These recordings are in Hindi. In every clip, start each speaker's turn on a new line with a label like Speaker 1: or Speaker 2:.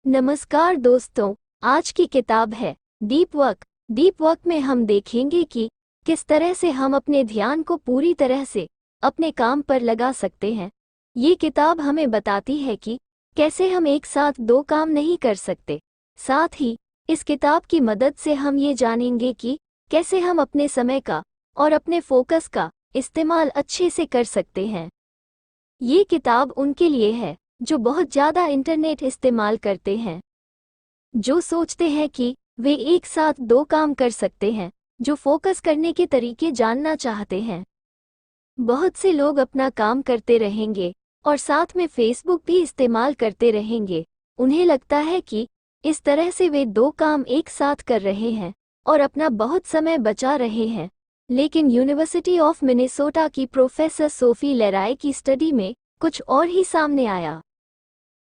Speaker 1: नमस्कार दोस्तों, आज की किताब है डीप वर्क। डीप वर्क में हम देखेंगे कि किस तरह से हम अपने ध्यान को पूरी तरह से अपने काम पर लगा सकते हैं। ये किताब हमें बताती है कि कैसे हम एक साथ दो काम नहीं कर सकते। साथ ही इस किताब की मदद से हम ये जानेंगे कि कैसे हम अपने समय का और अपने फोकस का इस्तेमाल अच्छे से कर सकते हैं। ये किताब उनके लिए है जो बहुत ज़्यादा इंटरनेट इस्तेमाल करते हैं, जो सोचते हैं कि वे एक साथ दो काम कर सकते हैं, जो फोकस करने के तरीके जानना चाहते हैं। बहुत से लोग अपना काम करते रहेंगे और साथ में फेसबुक भी इस्तेमाल करते रहेंगे। उन्हें लगता है कि इस तरह से वे दो काम एक साथ कर रहे हैं और अपना बहुत समय बचा रहे हैं। लेकिन यूनिवर्सिटी ऑफ मिनेसोटा की प्रोफेसर सोफी लेराय की स्टडी में कुछ और ही सामने आया।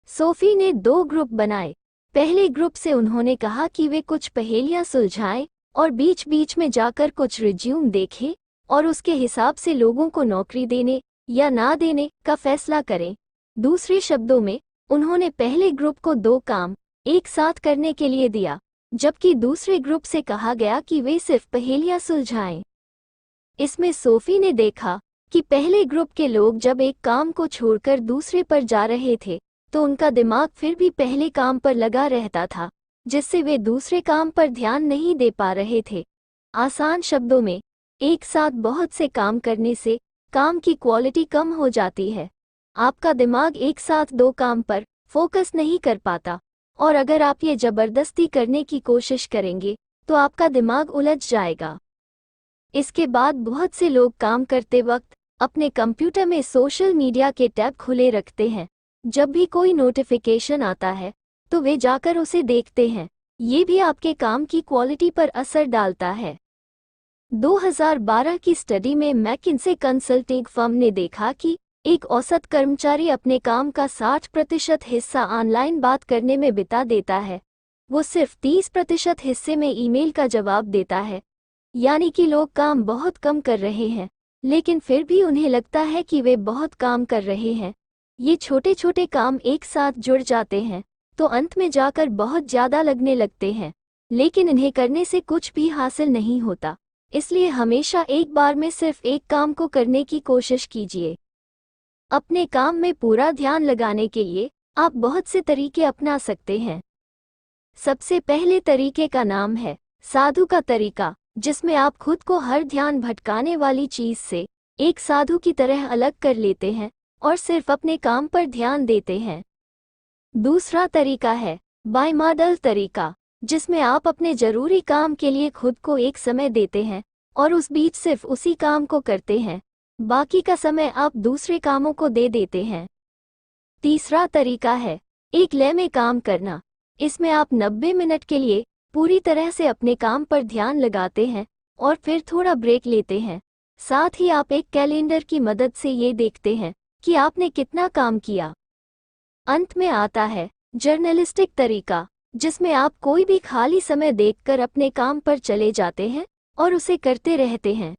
Speaker 1: सोफी ने दो ग्रुप बनाए। पहले ग्रुप से उन्होंने कहा कि वे कुछ पहेलियां सुलझाएं और बीच बीच में जाकर कुछ रिज्यूम देखें और उसके हिसाब से लोगों को नौकरी देने या ना देने का फैसला करें। दूसरे शब्दों में, उन्होंने पहले ग्रुप को दो काम एक साथ करने के लिए दिया, जबकि दूसरे ग्रुप से कहा गया कि वे सिर्फ पहेलियां सुलझाएं। इसमें सोफी ने देखा कि पहले ग्रुप के लोग जब एक काम को छोड़कर दूसरे पर जा रहे थे तो उनका दिमाग फिर भी पहले काम पर लगा रहता था, जिससे वे दूसरे काम पर ध्यान नहीं दे पा रहे थे। आसान शब्दों में, एक साथ बहुत से काम करने से काम की क्वालिटी कम हो जाती है। आपका दिमाग एक साथ दो काम पर फोकस नहीं कर पाता, और अगर आप ये जबरदस्ती करने की कोशिश करेंगे तो आपका दिमाग उलझ जाएगा। इसके बाद बहुत से लोग काम करते वक्त अपने कंप्यूटर में सोशल मीडिया के टैब खुले रखते हैं। जब भी कोई नोटिफिकेशन आता है तो वे जाकर उसे देखते हैं। ये भी आपके काम की क्वालिटी पर असर डालता है। 2012 की स्टडी में मैकिन्से कंसल्टिंग फर्म ने देखा कि एक औसत कर्मचारी अपने काम का 60% हिस्सा ऑनलाइन बात करने में बिता देता है। वो सिर्फ 30% हिस्से में ईमेल का जवाब देता है। यानी कि लोग काम बहुत कम कर रहे हैं, लेकिन फिर भी उन्हें लगता है कि वे बहुत काम कर रहे हैं। ये छोटे छोटे काम एक साथ जुड़ जाते हैं तो अंत में जाकर बहुत ज़्यादा लगने लगते हैं, लेकिन इन्हें करने से कुछ भी हासिल नहीं होता। इसलिए हमेशा एक बार में सिर्फ एक काम को करने की कोशिश कीजिए। अपने काम में पूरा ध्यान लगाने के लिए आप बहुत से तरीके अपना सकते हैं। सबसे पहले तरीके का नाम है साधु का तरीका, जिसमें आप खुद को हर ध्यान भटकाने वाली चीज से एक साधु की तरह अलग कर लेते हैं और सिर्फ अपने काम पर ध्यान देते हैं। दूसरा तरीका है बाइमॉडल तरीका, जिसमें आप अपने जरूरी काम के लिए खुद को एक समय देते हैं और उस बीच सिर्फ उसी काम को करते हैं। बाकी का समय आप दूसरे कामों को दे देते हैं। तीसरा तरीका है एक लय में काम करना। इसमें आप 90 मिनट के लिए पूरी तरह से अपने काम पर ध्यान लगाते हैं और फिर थोड़ा ब्रेक लेते हैं। साथ ही आप एक कैलेंडर की मदद से ये देखते हैं कि आपने कितना काम किया। अंत में आता है जर्नलिस्टिक तरीका, जिसमें आप कोई भी खाली समय देखकर अपने काम पर चले जाते हैं और उसे करते रहते हैं।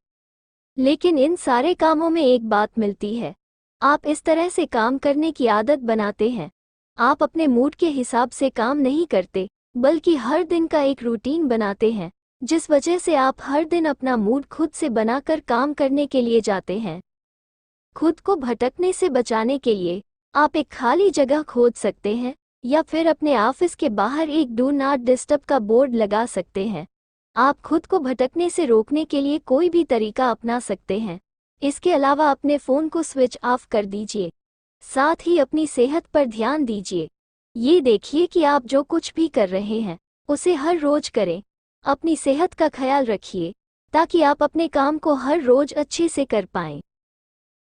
Speaker 1: लेकिन इन सारे कामों में एक बात मिलती है, आप इस तरह से काम करने की आदत बनाते हैं। आप अपने मूड के हिसाब से काम नहीं करते, बल्कि हर दिन का एक रूटीन बनाते हैं, जिस वजह से आप हर दिन अपना मूड खुद से बनाकर काम करने के लिए जाते हैं। खुद को भटकने से बचाने के लिए आप एक खाली जगह खोज सकते हैं या फिर अपने ऑफिस के बाहर एक डू नॉट डिस्टर्ब का बोर्ड लगा सकते हैं। आप खुद को भटकने से रोकने के लिए कोई भी तरीका अपना सकते हैं। इसके अलावा अपने फ़ोन को स्विच ऑफ कर दीजिए। साथ ही अपनी सेहत पर ध्यान दीजिए। ये देखिए कि आप जो कुछ भी कर रहे हैं उसे हर रोज करें। अपनी सेहत का ख्याल रखिए ताकि आप अपने काम को हर रोज अच्छे से कर पाएं।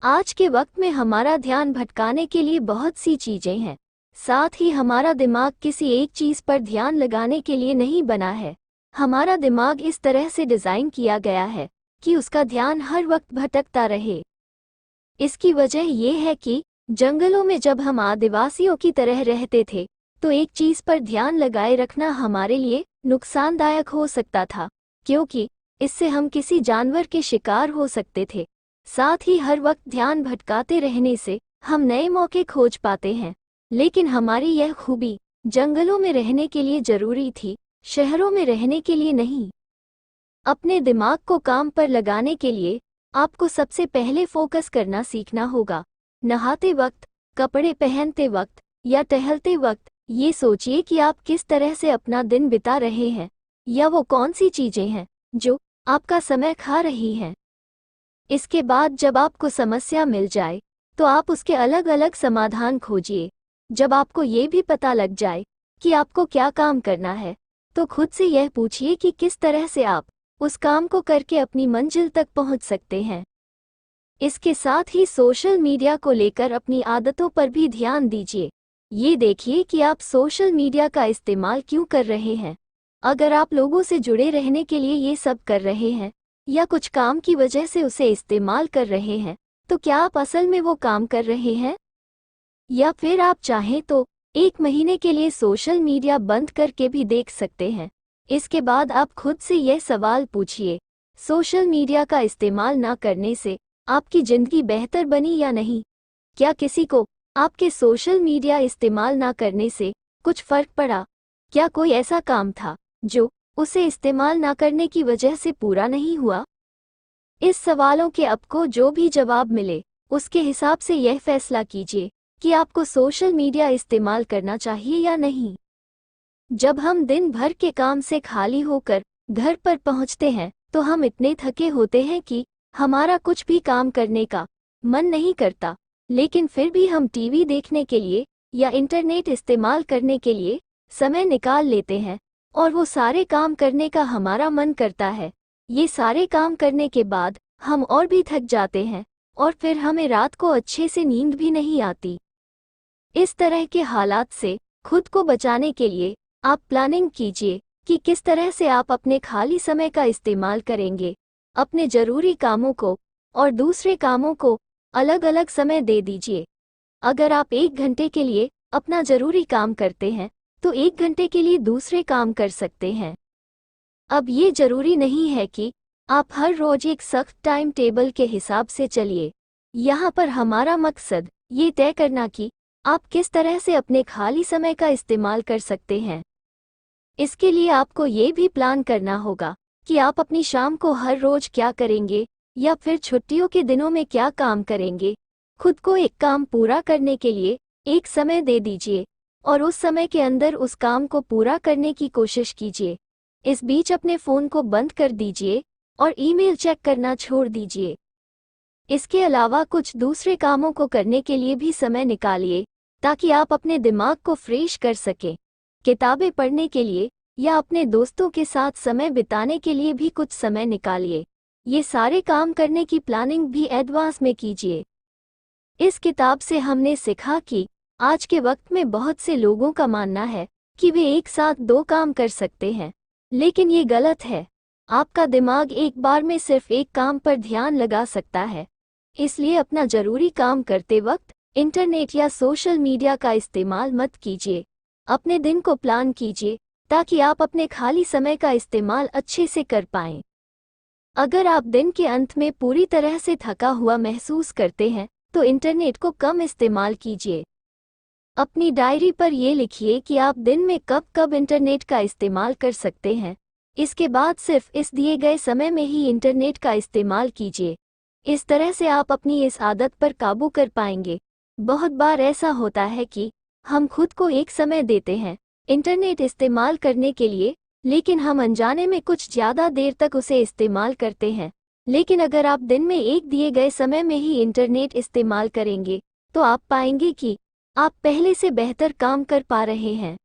Speaker 1: आज के वक्त में हमारा ध्यान भटकाने के लिए बहुत सी चीजें हैं। साथ ही हमारा दिमाग किसी एक चीज पर ध्यान लगाने के लिए नहीं बना है। हमारा दिमाग इस तरह से डिजाइन किया गया है कि उसका ध्यान हर वक्त भटकता रहे। इसकी वजह यह है कि जंगलों में जब हम आदिवासियों की तरह रहते थे तो एक चीज पर ध्यान लगाए रखना हमारे लिए नुकसानदायक हो सकता था, क्योंकि इससे हम किसी जानवर के शिकार हो सकते थे। साथ ही हर वक्त ध्यान भटकाते रहने से हम नए मौके खोज पाते हैं, लेकिन हमारी यह खूबी जंगलों में रहने के लिए जरूरी थी, शहरों में रहने के लिए नहीं। अपने दिमाग को काम पर लगाने के लिए आपको सबसे पहले फोकस करना सीखना होगा। नहाते वक्त, कपड़े पहनते वक्त या टहलते वक्त ये सोचिए कि आप किस तरह से अपना दिन बिता रहे हैं, या वो कौन सी चीजें हैं जो आपका समय खा रही हैं। इसके बाद जब आपको समस्या मिल जाए तो आप उसके अलग अलग समाधान खोजिए। जब आपको ये भी पता लग जाए कि आपको क्या काम करना है, तो खुद से यह पूछिए कि किस तरह से आप उस काम को करके अपनी मंजिल तक पहुंच सकते हैं। इसके साथ ही सोशल मीडिया को लेकर अपनी आदतों पर भी ध्यान दीजिए। ये देखिए कि आप सोशल मीडिया का इस्तेमाल क्यों कर रहे हैं। अगर आप लोगों से जुड़े रहने के लिए ये सब कर रहे हैं या कुछ काम की वजह से उसे इस्तेमाल कर रहे हैं, तो क्या आप असल में वो काम कर रहे हैं? या फिर आप चाहें तो 1 महीने के लिए सोशल मीडिया बंद करके भी देख सकते हैं। इसके बाद आप खुद से यह सवाल पूछिए, सोशल मीडिया का इस्तेमाल ना करने से आपकी जिंदगी बेहतर बनी या नहीं? क्या किसी को आपके सोशल मीडिया इस्तेमाल ना करने से कुछ फर्क पड़ा? क्या कोई ऐसा काम था जो उसे इस्तेमाल ना करने की वजह से पूरा नहीं हुआ? इस सवालों के आपको जो भी जवाब मिले उसके हिसाब से यह फैसला कीजिए कि आपको सोशल मीडिया इस्तेमाल करना चाहिए या नहीं। जब हम दिन भर के काम से खाली होकर घर पर पहुंचते हैं तो हम इतने थके होते हैं कि हमारा कुछ भी काम करने का मन नहीं करता, लेकिन फिर भी हम टीवी देखने के लिए या इंटरनेट इस्तेमाल करने के लिए समय निकाल लेते हैं और वो सारे काम करने का हमारा मन करता है। ये सारे काम करने के बाद हम और भी थक जाते हैं और फिर हमें रात को अच्छे से नींद भी नहीं आती। इस तरह के हालात से खुद को बचाने के लिए आप प्लानिंग कीजिए कि किस तरह से आप अपने खाली समय का इस्तेमाल करेंगे। अपने जरूरी कामों को और दूसरे कामों को अलग अलग समय दे दीजिए। अगर आप 1 घंटे के लिए अपना जरूरी काम करते हैं तो 1 घंटे के लिए दूसरे काम कर सकते हैं। अब ये जरूरी नहीं है कि आप हर रोज एक सख्त टाइम टेबल के हिसाब से चलिए। यहाँ पर हमारा मकसद ये तय करना कि आप किस तरह से अपने खाली समय का इस्तेमाल कर सकते हैं। इसके लिए आपको ये भी प्लान करना होगा कि आप अपनी शाम को हर रोज क्या करेंगे या फिर छुट्टियों के दिनों में क्या काम करेंगे। खुद को एक काम पूरा करने के लिए एक समय दे दीजिए और उस समय के अंदर उस काम को पूरा करने की कोशिश कीजिए। इस बीच अपने फ़ोन को बंद कर दीजिए और ईमेल चेक करना छोड़ दीजिए। इसके अलावा कुछ दूसरे कामों को करने के लिए भी समय निकालिए ताकि आप अपने दिमाग को फ्रेश कर सकें। किताबें पढ़ने के लिए या अपने दोस्तों के साथ समय बिताने के लिए भी कुछ समय निकालिए। ये सारे काम करने की प्लानिंग भी एडवांस में कीजिए। इस किताब से हमने सीखा कि आज के वक्त में बहुत से लोगों का मानना है कि वे एक साथ 2 काम कर सकते हैं, लेकिन ये गलत है। आपका दिमाग एक बार में सिर्फ एक काम पर ध्यान लगा सकता है। इसलिए अपना जरूरी काम करते वक्त इंटरनेट या सोशल मीडिया का इस्तेमाल मत कीजिए। अपने दिन को प्लान कीजिए ताकि आप अपने खाली समय का इस्तेमाल अच्छे से कर पाएं। अगर आप दिन के अंत में पूरी तरह से थका हुआ महसूस करते हैं तो इंटरनेट को कम इस्तेमाल कीजिए। अपनी डायरी पर ये लिखिए कि आप दिन में कब कब इंटरनेट का इस्तेमाल कर सकते हैं। इसके बाद सिर्फ इस दिए गए समय में ही इंटरनेट का इस्तेमाल कीजिए। इस तरह से आप अपनी इस आदत पर काबू कर पाएंगे। बहुत बार ऐसा होता है कि हम खुद को एक समय देते हैं इंटरनेट इस्तेमाल करने के लिए, लेकिन हम अनजाने में कुछ ज़्यादा देर तक उसे इस्तेमाल करते हैं। लेकिन अगर आप दिन में एक दिए गए समय में ही इंटरनेट इस्तेमाल करेंगे तो आप पाएंगे कि आप पहले से बेहतर काम कर पा रहे हैं।